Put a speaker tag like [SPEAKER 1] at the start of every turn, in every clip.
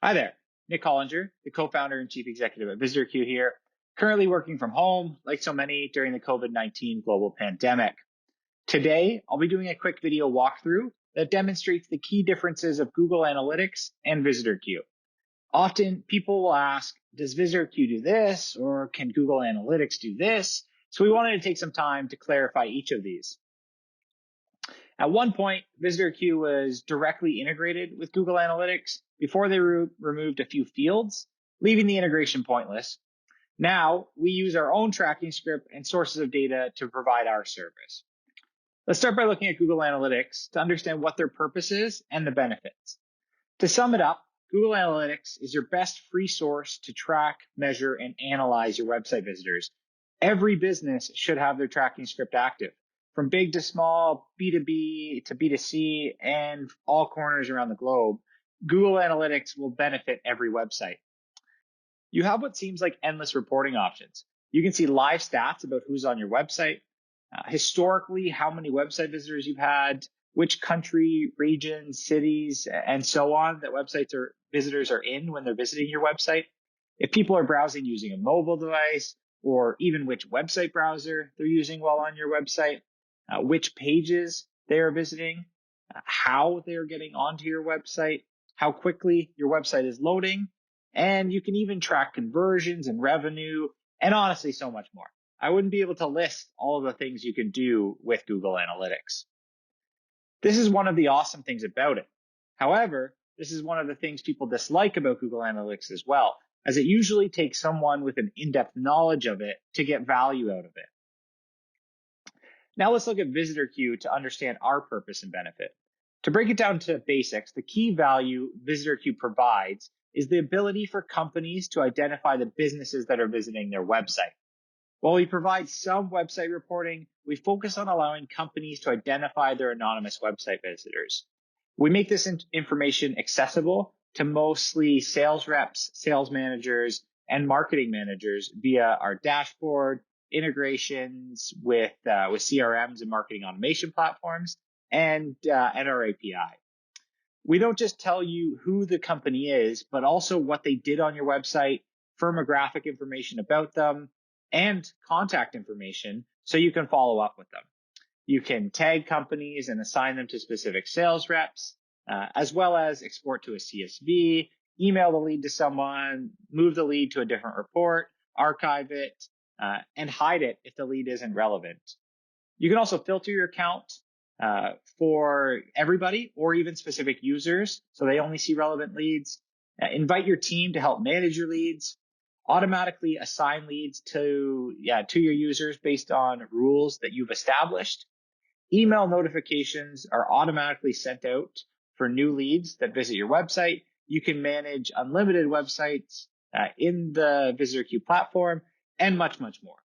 [SPEAKER 1] Hi there, Nick Hollinger, the co-founder and chief executive at VisitorQ here, currently working from home, like so many during the COVID-19 global pandemic. Today, I'll be doing a quick video walkthrough that demonstrates the key differences of Google Analytics and VisitorQ. Often, people will ask, does VisitorQ do this, or can Google Analytics do this? So we wanted to take some time to clarify each of these. At one point, VisitorQ was directly integrated with Google Analytics before they removed a few fields, leaving the integration pointless. Now, we use our own tracking script and sources of data to provide our service. Let's start by looking at Google Analytics to understand what their purpose is and the benefits. To sum it up, Google Analytics is your best free source to track, measure, and analyze your website visitors. Every business should have their tracking script active. From big to small, B2B to B2C, and all corners around the globe, Google Analytics will benefit every website. You have what seems like endless reporting options. You can see live stats about who's on your website, historically, how many website visitors you've had, which country, region, cities, and so on that websites or visitors are in when they're visiting your website. If people are browsing using a mobile device, or even which website browser they're using while on your website, which pages they are visiting, how they're getting onto your website, how quickly your website is loading, and you can even track conversions and revenue, and honestly, so much more. I wouldn't be able to list all of the things you can do with Google Analytics. This is one of the awesome things about it. However, this is one of the things people dislike about Google Analytics as well, as it usually takes someone with an in-depth knowledge of it to get value out of it. Now let's look at VisitorQ to understand our purpose and benefit. To break it down to basics, the key value VisitorQ provides is the ability for companies to identify the businesses that are visiting their website. While we provide some website reporting, we focus on allowing companies to identify their anonymous website visitors. We make this information accessible to mostly sales reps, sales managers, and marketing managers via our dashboard, integrations with CRMs and marketing automation platforms, and our API. We don't just tell you who the company is, but also what they did on your website, firmographic information about them, and contact information so you can follow up with them. You can tag companies and assign them to specific sales reps, as well as export to a CSV, email the lead to someone, move the lead to a different report, archive it, and hide it if the lead isn't relevant. You can also filter your account for everybody or even specific users so they only see relevant leads. Invite your team to help manage your leads. Automatically assign leads to your users based on rules that you've established. Email notifications are automatically sent out for new leads that visit your website. You can manage unlimited websites in the VisitorQ platform, and much, much more.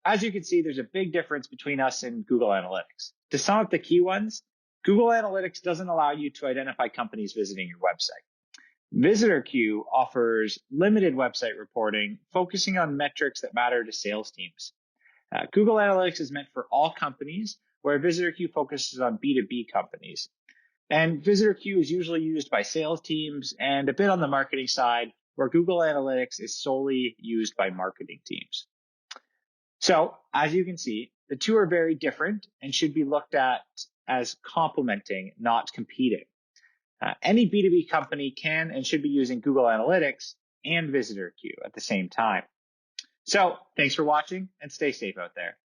[SPEAKER 1] As you can see, there's a big difference between us and Google Analytics. To sum up the key ones, Google Analytics doesn't allow you to identify companies visiting your website. VisitorQ offers limited website reporting, focusing on metrics that matter to sales teams. Google Analytics is meant for all companies, where VisitorQ focuses on B2B companies. And VisitorQ is usually used by sales teams and a bit on the marketing side, where Google Analytics is solely used by marketing teams. So, as you can see, the two are very different and should be looked at as complementing, not competing. Any B2B company can and should be using Google Analytics and VisitorQ at the same time. So, thanks for watching and stay safe out there.